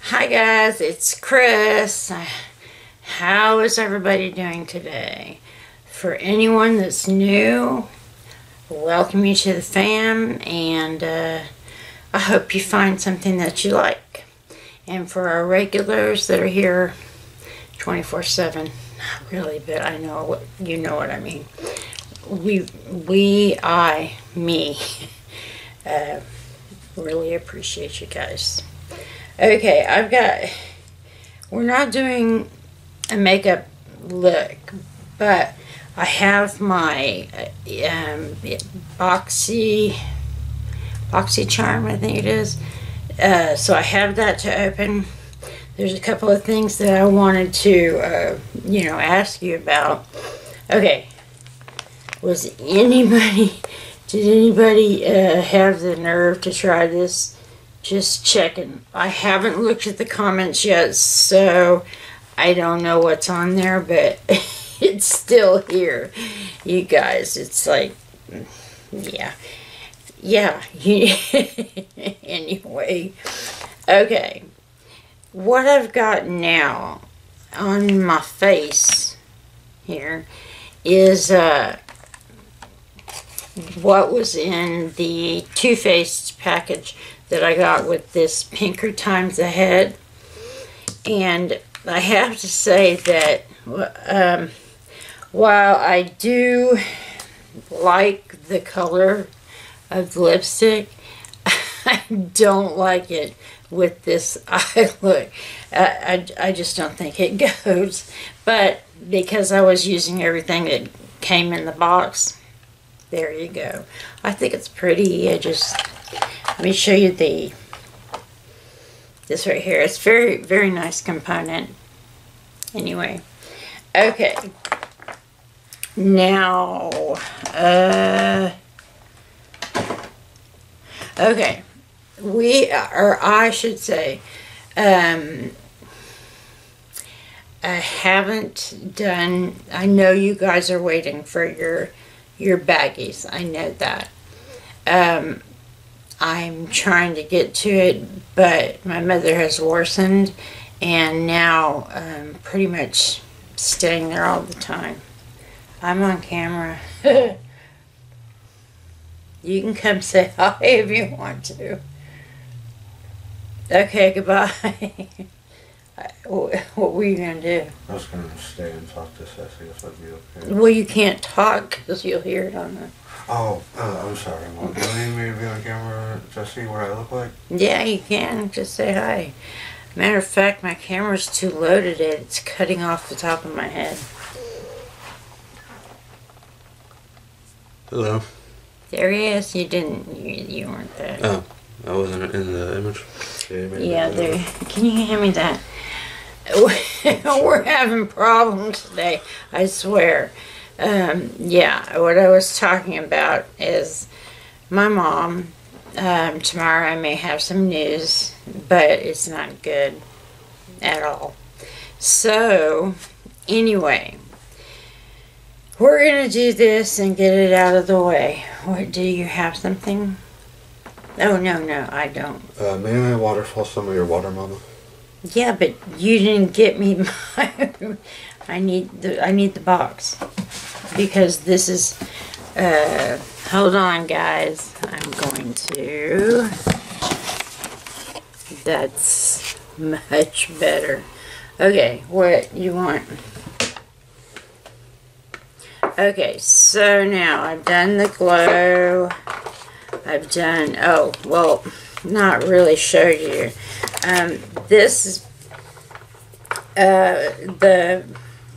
Hi guys, it's Kris. How is everybody doing today? For anyone that's new, welcome you to the fam, and I hope you find something that you like. And for our regulars that are here 24/7, not really, but I know what you know what I mean. Me, really appreciate you guys. Okay, we're not doing a makeup look, but I have my Boxy charm, I think it is. So I have that to open. There's a couple of things that I wanted to, ask you about. Okay, did anybody have the nerve to try this? Just checking. I haven't looked at the comments yet, so I don't know what's on there, but it's still here. You guys, it's like, yeah. Anyway, okay. What I've got now on my face here is what was in the Too Faced package that I got with this Pinker Times Ahead. And I have to say that while I do like the color of the lipstick, I don't like it with this eye look. I just don't think it goes. But because I was using everything that came in the box, there you go. I think it's pretty. Let me show you this right here. It's very, very nice component. Anyway, okay. Now, okay. I should say, I haven't done, I know you guys are waiting for your baggies. I know that. I'm trying to get to it, but my mother has worsened, and now I'm pretty much staying there all the time. I'm on camera. You can come say hi if you want to. Okay, goodbye. What were you going to do? I was going to stay and talk to Ceci if that'd be okay. Well, you can't talk because you'll hear it on the... Oh, I'm sorry, Mom. Do you need me to be on camera to see what I look like? Yeah, you can. Just say hi. Matter of fact, my camera's too low today. It's cutting off the top of my head. Hello. There he is. You weren't there. Oh, I wasn't in the image. Yeah, there. Can you hand me that? We're having problems today, I swear. Yeah, what I was talking about is my mom. Tomorrow I may have some news, but it's not good at all. So, anyway, we're going to do this and get it out of the way. What, do you have something? Oh, no, I don't. May I waterfall some of your water, Mama? Yeah, but you didn't get me my... I need the box. Because this is... hold on, guys. I'm going to... That's much better. Okay, what you want? Okay, so now I've done the glow. I've done... Oh, well, not really showed you. This is...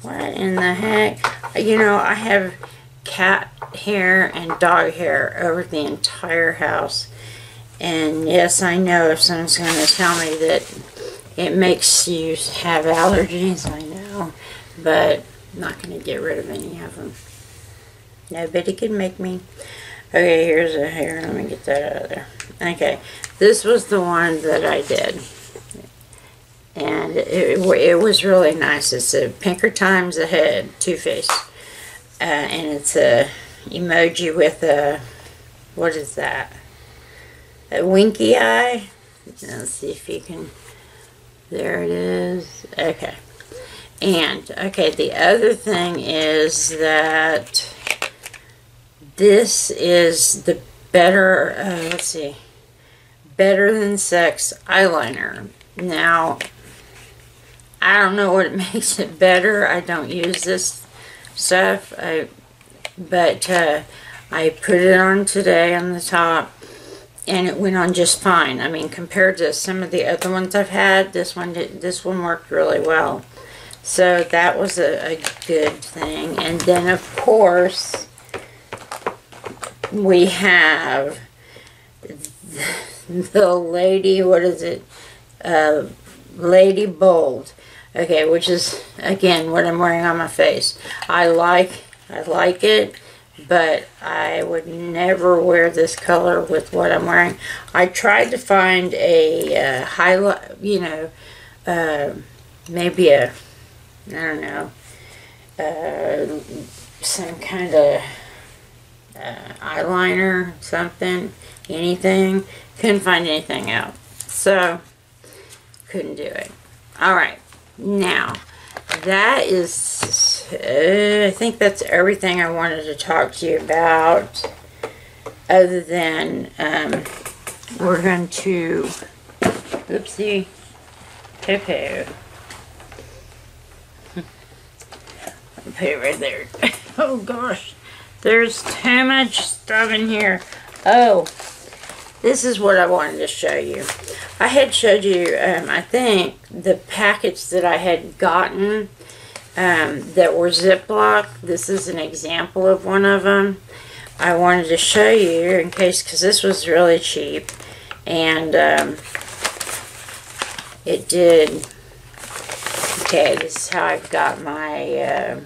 What in the heck? You know, I have cat hair and dog hair over the entire house. And yes, I know if someone's going to tell me that it makes you have allergies, I know. But I'm not going to get rid of any of them. Nobody can make me. Okay, here's a hair. Let me get that out of there. Okay, this was the one that I did. And it was really nice. It's a Pinker Times Ahead Too Faced. And it's a emoji with a, what is that? A winky eye. Let's see if you can There it is. Okay. And, okay, the other thing is that this is the better, let's see, Better Than Sex eyeliner. Now, I don't know what makes it better. I don't use this stuff, but I put it on today on the top, and it went on just fine. I mean, compared to some of the other ones I've had, this one worked really well. So that was a good thing. And then, of course, we have the Lady, what is it? Lady Bold. Okay, which is, again, what I'm wearing on my face. I like it, but I would never wear this color with what I'm wearing. I tried to find a highlight, you know, maybe a, I don't know, some kind of eyeliner, something, anything. Couldn't find anything out. So, couldn't do it. Alright, now, that is, I think that's everything I wanted to talk to you about, other than, we're going to, oopsie, poo-poo. Put it right there. Oh gosh, there's too much stuff in here. Oh, this is what I wanted to show you. I had showed you, I think, the packets that I had gotten that were Ziploc. This is an example of one of them. I wanted to show you in case, because this was really cheap, and it did. Okay, this is how I've got my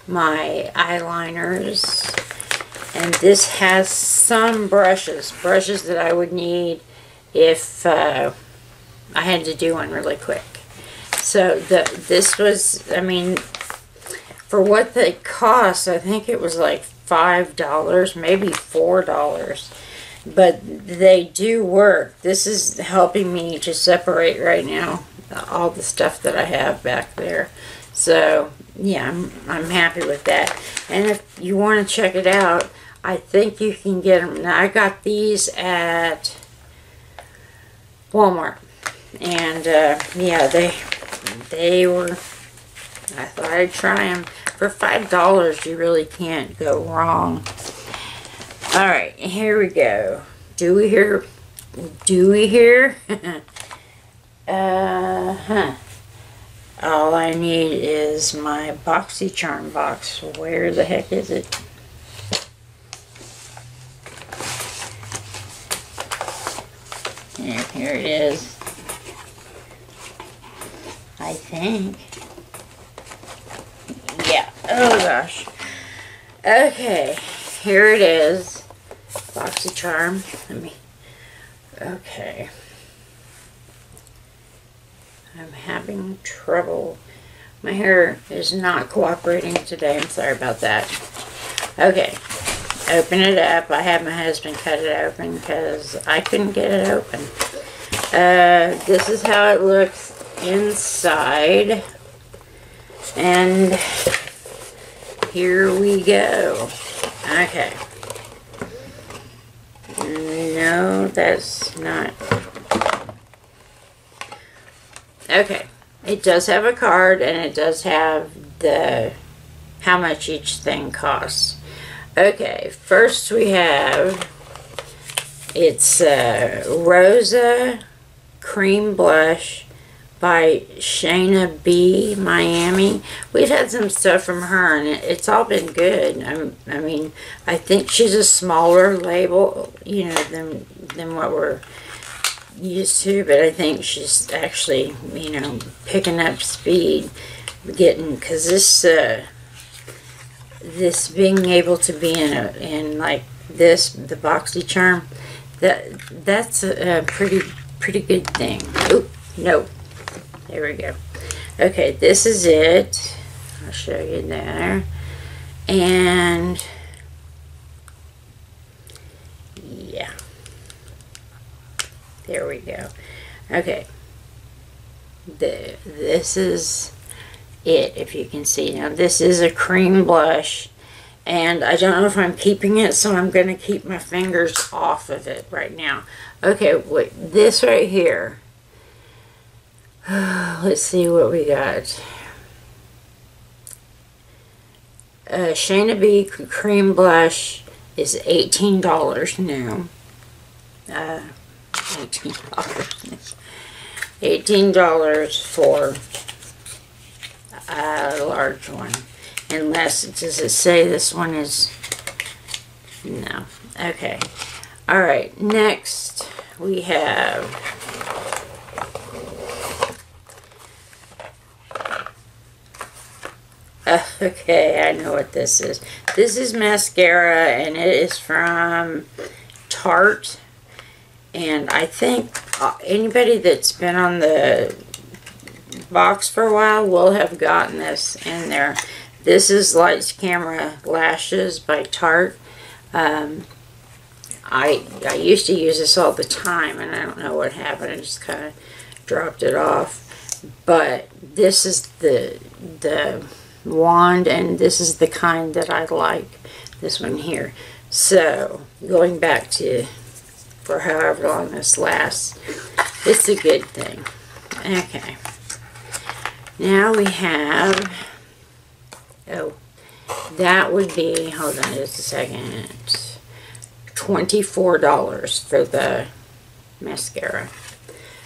my eyeliners, and this has some brushes that I would need if I had to do one really quick. So this was, I mean, for what they cost, I think it was like $5, maybe $4, but they do work. This is helping me to separate right now all the stuff that I have back there. So yeah, I'm happy with that. And if you want to check it out, I think you can get them. Now, I got these at Walmart, and yeah, they were, I thought I'd try them. For $5, you really can't go wrong. Alright, here we go. Do we hear? All I need is my Boxy charm box. Where the heck is it? And here it is. I think. Yeah. Oh gosh. Okay. Here it is. Boxy charm. Okay. I'm having trouble. My hair is not cooperating today. I'm sorry about that. Okay. Open it up. I had my husband cut it open because I couldn't get it open. This is how it looks inside. And here we go. Okay. No, that's not. Okay. It does have a card, and it does have the how much each thing costs. Okay, first we have, it's Rosa Cream Blush by Shayna B. Miami. We've had some stuff from her, and it's all been good. I mean, I think she's a smaller label, you know, than what we're used to, but I think she's actually, you know, picking up speed, getting, because this being able to be in like this, the Boxy charm, that's a pretty good thing. Oop, no. There we go. Okay, this is it. I'll show you there. And yeah. There we go. Okay. This is it, if you can see. Now, this is a cream blush. And I don't know if I'm keeping it, so I'm going to keep my fingers off of it right now. Okay, wait, this right here. Let's see what we got. Shayna B cream blush is $18 now. $18. $18 for a large one. Unless, does it say this one is, no. Okay. Alright, next we have, okay, I know what this is. This is mascara, and it is from Tarte. And I think anybody that's been on the box for a while will have gotten this in there. This is Lights Camera Lashes by Tarte. I used to use this all the time, and I don't know what happened. I just kind of dropped it off. But this is the wand, and this is the kind that I like. This one here. So, going back to for however long this lasts, it's a good thing. Okay. Now we have, oh, that would be, hold on just a second, $24 for the mascara.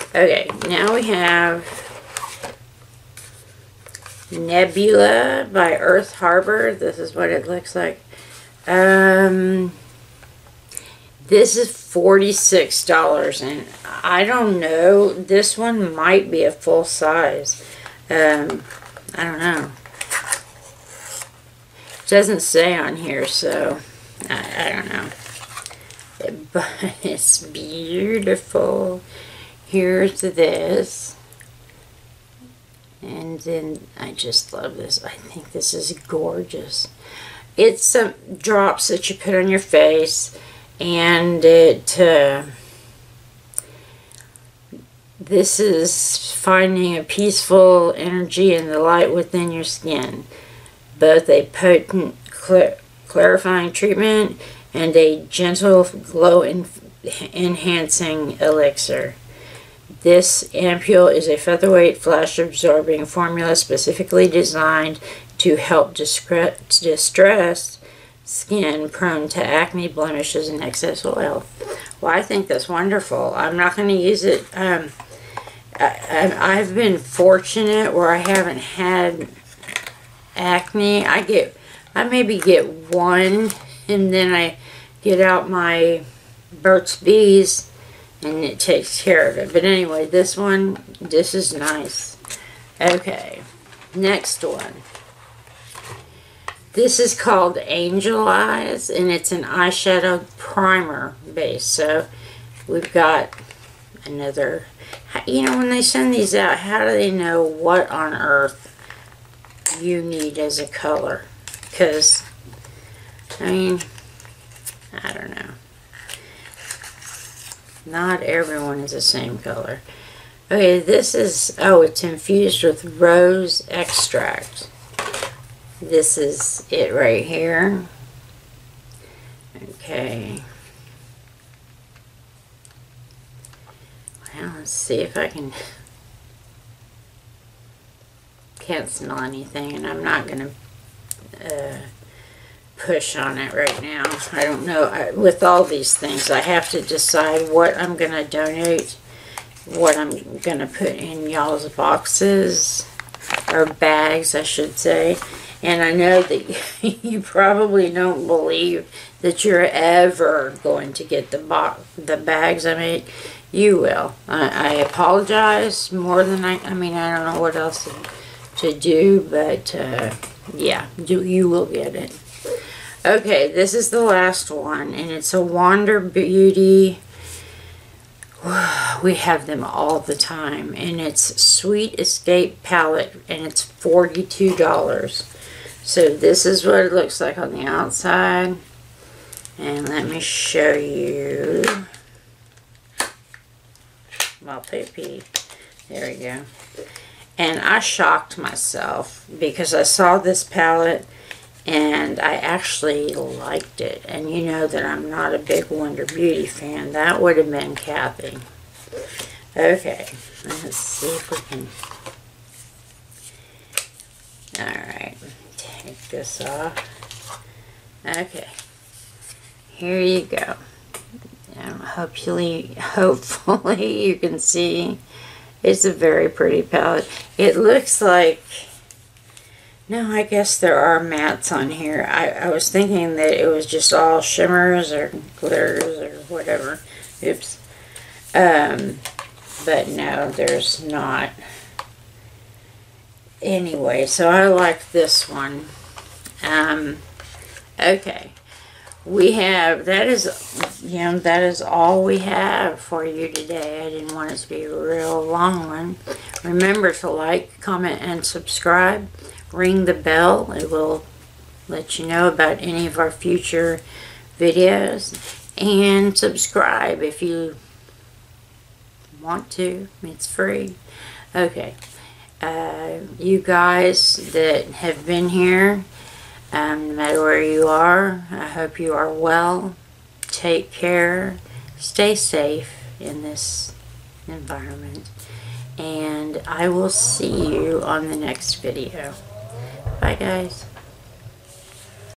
Okay, now we have Nebula by Earth Harbor. This is what it looks like. This is $46, and I don't know, this one might be a full size. I don't know. It doesn't say on here, so I don't know. But it's beautiful. Here's this. And then I just love this. I think this is gorgeous. It's some drops that you put on your face, and it this is finding a peaceful energy in the light within your skin. Both a potent clarifying treatment and a gentle glow enhancing elixir. This ampule is a featherweight flash absorbing formula specifically designed to help distress skin prone to acne, blemishes, and excess oil. Well, I think that's wonderful. I'm not going to use it. I've been fortunate where I haven't had acne. I maybe get one, and then I get out my Burt's Bees, and it takes care of it. But anyway, this is nice. Okay, next one. This is called Angel Eyes, and it's an eyeshadow primer base. So we've got another, you know, when they send these out, how do they know what on earth you need as a color? Because, I mean, I don't know. Not everyone is the same color. Okay, this is, oh, it's infused with rose extract. This is it right here. Okay. Well, let's see if I can't smell anything, and I'm not going to push on it right now. I don't know. With all these things, I have to decide what I'm going to donate, what I'm going to put in y'all's boxes, or bags, I should say. And I know that you probably don't believe that you're ever going to get the bags I made. You will. I apologize more than I mean, I don't know what else to do, but yeah, you will get it. Okay, this is the last one, and it's a Wander Beauty. We have them all the time, and it's Sweet Escape Palette, and it's $42. So this is what it looks like on the outside, and let me show you. well, poopy. There we go. And I shocked myself because I saw this palette and I actually liked it. And you know that I'm not a big Wonder Beauty fan. That would have been Kathy. Okay, let's see if we can... Alright, take this off. Okay, here you go. Hopefully you can see. It's a very pretty palette. It looks like... No, I guess there are mattes on here. I was thinking that it was just all shimmers or glitters or whatever. Oops. But no, there's not. Anyway, so I like this one. Okay. We have, that is all we have for you today. I didn't want it to be a real long one. Remember to like, comment, and subscribe. Ring the bell. It will let you know about any of our future videos. And subscribe if you want to. It's free. Okay. You guys that have been here, no matter where you are, I hope you are well. Take care. Stay safe in this environment. And I will see you on the next video. Bye, guys.